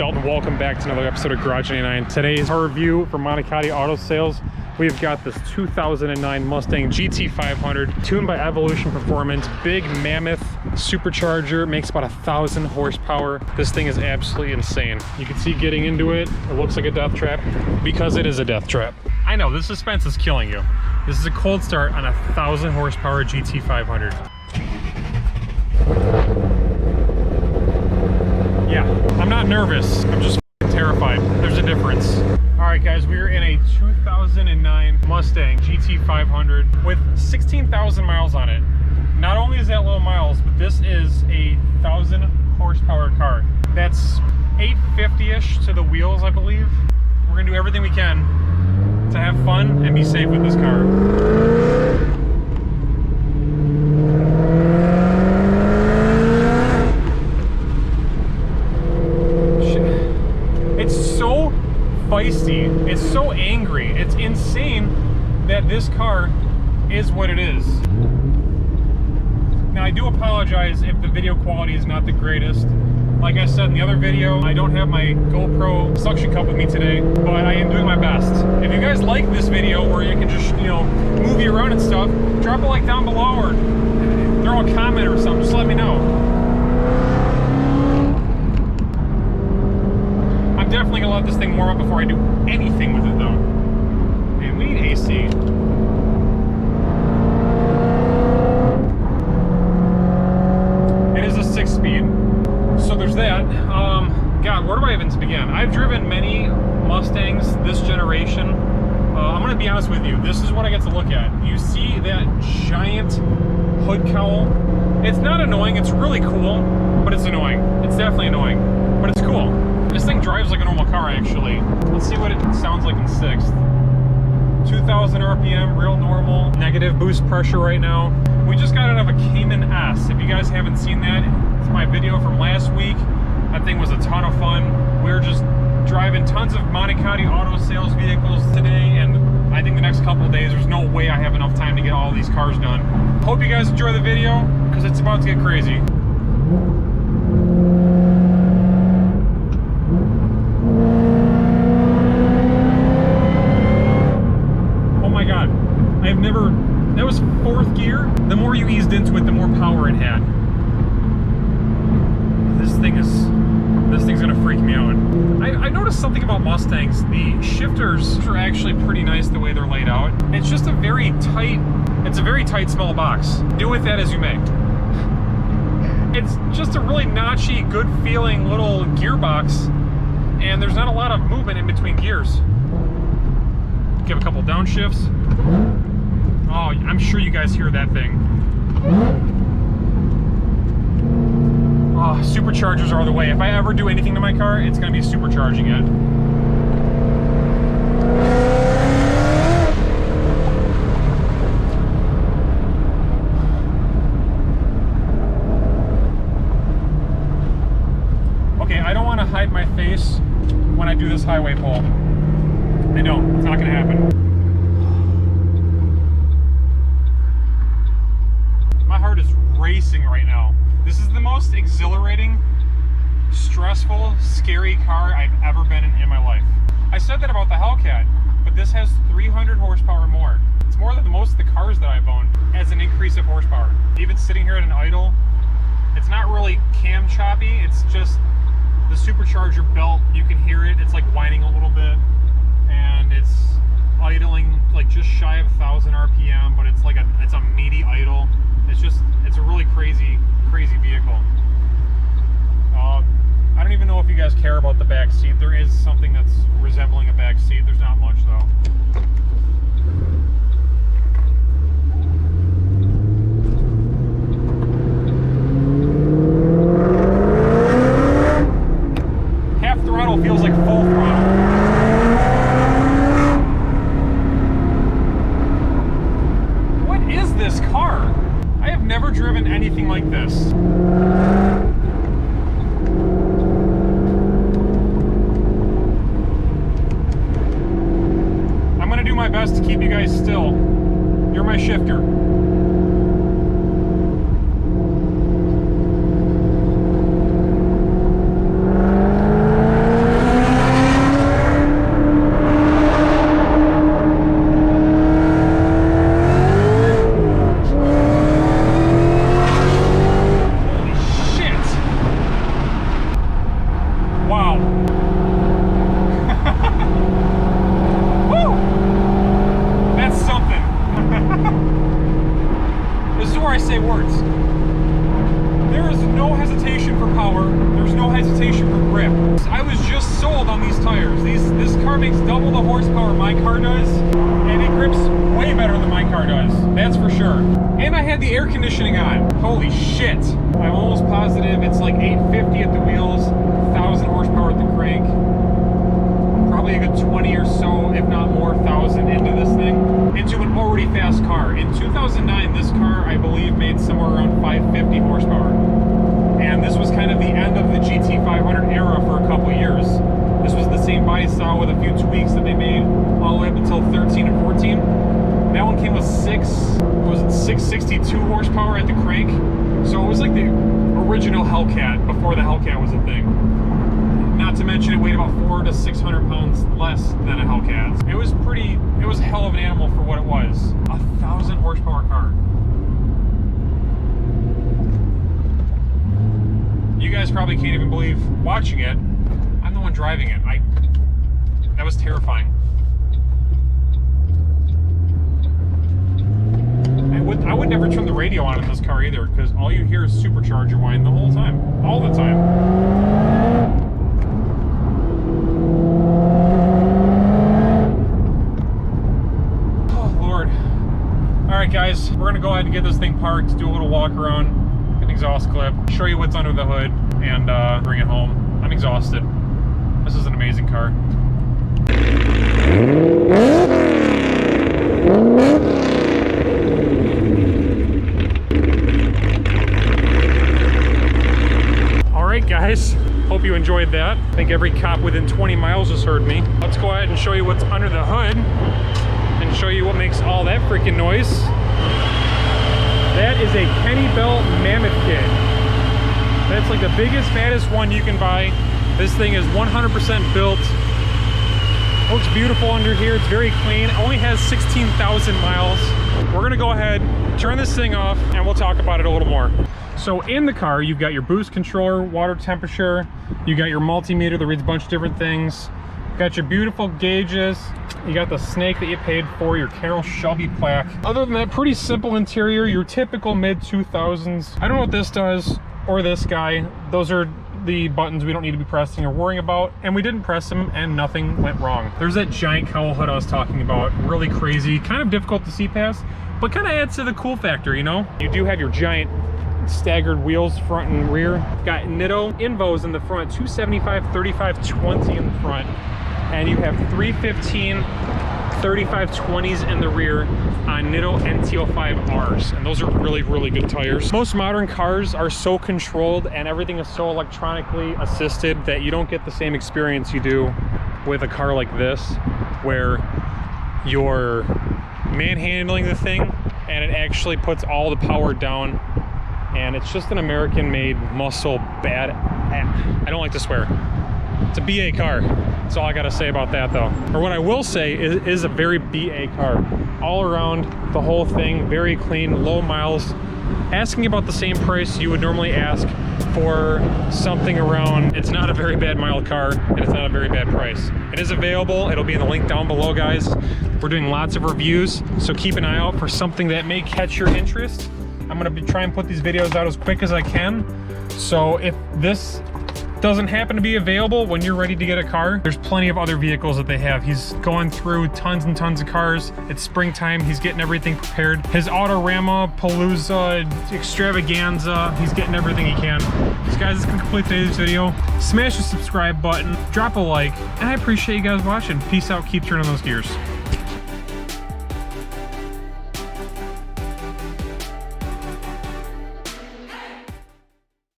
Dalton. Welcome back to another episode of Garage 99. Today's our review for Monicatti Auto Sales. We've got this 2009 Mustang GT500 tuned by Evolution Performance. Big mammoth supercharger, makes about 1,000 horsepower. This thing is absolutely insane. You can see getting into it, it looks like a death trap because it is a death trap. I know, the suspense is killing you. This is a cold start on a 1,000 horsepower GT500. Yeah, I'm not nervous. I'm just terrified. There's a difference. All right, guys, we are in a 2009 Mustang GT500 with 16,000 miles on it. Not only is that low miles, but this is a 1,000 horsepower car. That's 850-ish to the wheels, I believe. We're gonna do everything we can to have fun and be safe with this car. Feisty. It's so angry. It's insane that this car is what it is. Now, I do apologize if the video quality is not the greatest. Like I said in the other video, I don't have my GoPro suction cup with me today, but I am doing my best. If you guys like this video where you can just, you know, move you around and stuff, drop a like down below or throw a comment or something. Just let me know. Definitely gonna let this thing warm up before I do anything with it though. And we need AC. It is a 6-speed, so there's that. God, where do I even begin? I've driven many Mustangs this generation. I'm gonna be honest with you, this is what I get to look at. You see that giant hood cowl? It's not annoying, it's really cool, but it's annoying. It's definitely annoying, but it's cool. This thing drives like a normal car, actually. Let's see what it sounds like in 6th. 2,000 RPM, real normal. Negative boost pressure right now. We just got out of a Cayman S. If you guys haven't seen that, it's my video from last week. That thing was a ton of fun. We were just driving tons of Monicatti auto sales vehicles today, and I think the next couple of days, there's no way I have enough time to get all these cars done. Hope you guys enjoy the video, because it's about to get crazy. That was 4th gear. The more you eased into it, the more power it had. This thing's gonna freak me out. I noticed something about Mustangs. The shifters are actually pretty nice the way they're laid out. It's just a very tight small box. Do with that as you may. It's just a really notchy, good feeling little gearbox, and there's not a lot of movement in between gears. Give a couple downshifts. Oh, I'm sure you guys hear that thing. Oh, superchargers are the way. If I ever do anything to my car, it's going to be supercharging it. Okay, I don't want to hide my face when I do this highway pull. I don't. It's not going to happen. Racing right now. This is the most exhilarating, stressful, scary car I've ever been in my life. I said that about the Hellcat, but this has 300 horsepower more. It's more than most of the cars that I've owned as an increase of horsepower. Even sitting here at an idle, it's not really cam choppy, it's just the supercharger belt, you can hear it, it's like whining a little bit, and it's idling like just shy of 1,000 RPM, but it's like it's a meaty idle. It's a really crazy vehicle. I don't even know if you guys care about the back seat. There is something that's resembling a back seat. There's not much though. Half throttle feels like full throttle. What is this car? I have never driven anything like this. I'm gonna do my best to keep you guys still. You're my shifter. say words. There is no hesitation for power. There's no hesitation for grip. I was just sold on these tires. This car makes double the horsepower my car does, and it grips way better than my car does. That's for sure. And I had the air conditioning on. Holy shit. I'm almost positive it's like 850 at the wheels, 1,000 horsepower at the crank. Probably a good 20 or so, if not more, thousand into this thing, into an already fast car. In 2009, this car, I believe, made somewhere around 550 horsepower. And this was kind of the end of the GT500 era for a couple years. This was the same body style with a few tweaks that they made all the way up until 13 and 14. That one came with 662 horsepower at the crank. So it was like the original Hellcat before the Hellcat was a thing. Not to mention it weighed about 400 to 600 pounds less than a Hellcat. It was a hell of an animal for what it was. 1,000 horsepower car. You guys probably can't even believe watching it. I'm the one driving it. That was terrifying. I would never turn the radio on in this car either, because all you hear is supercharger whine the whole time. All the time. Alright guys, we're gonna go ahead and get this thing parked, do a little walk around, get an exhaust clip, show you what's under the hood, and bring it home. I'm exhausted. This is an amazing car. Alright guys, hope you enjoyed that. I think every cop within 20 miles has heard me. Let's go ahead and show you what's under the hood and show you what makes all that freaking noise. That is a Kenny Belt Mammoth kit. That's like the biggest, fattest one you can buy. This thing is 100% built. Looks beautiful under here. It's very clean. It only has 16,000 miles. We're gonna go ahead, turn this thing off, and we'll talk about it a little more. So in the car, you've got your boost controller, water temperature, you got your multimeter that reads a bunch of different things. Got your beautiful gauges. You got the snake that you paid for, your Carroll Shelby plaque. Other than that, pretty simple interior, your typical mid-2000s. I don't know what this does, or this guy. Those are the buttons we don't need to be pressing or worrying about, and we didn't press them and nothing went wrong. There's that giant cowl hood I was talking about, really crazy, kind of difficult to see past, but kind of adds to the cool factor, you know? You do have your giant staggered wheels front and rear. Got Nitto Invos in the front, 275, 35, 20 in the front. And you have 315, 35, 20s in the rear on Nitto NT05Rs. And those are really, really good tires. Most modern cars are so controlled and everything is so electronically assisted that you don't get the same experience you do with a car like this, where you're manhandling the thing and it actually puts all the power down. And it's just an American-made muscle bad. I don't like to swear. It's a BA car. That's all I gotta say about that though. Or what I will say is a very BA car. All around, the whole thing, very clean, low miles. Asking about the same price you would normally ask for something around, it's not a very bad mile car, and it's not a very bad price. It is available, it'll be in the link down below, guys. We're doing lots of reviews, so keep an eye out for something that may catch your interest. I'm gonna be trying to put these videos out as quick as I can. So if this doesn't happen to be available when you're ready to get a car, there's plenty of other vehicles that they have. He's going through tons and tons of cars. It's springtime, he's getting everything prepared. His Autorama, Palooza, Extravaganza, he's getting everything he can. So guys, this can complete today's video. Smash the subscribe button, drop a like, and I appreciate you guys watching. Peace out, keep turning those gears.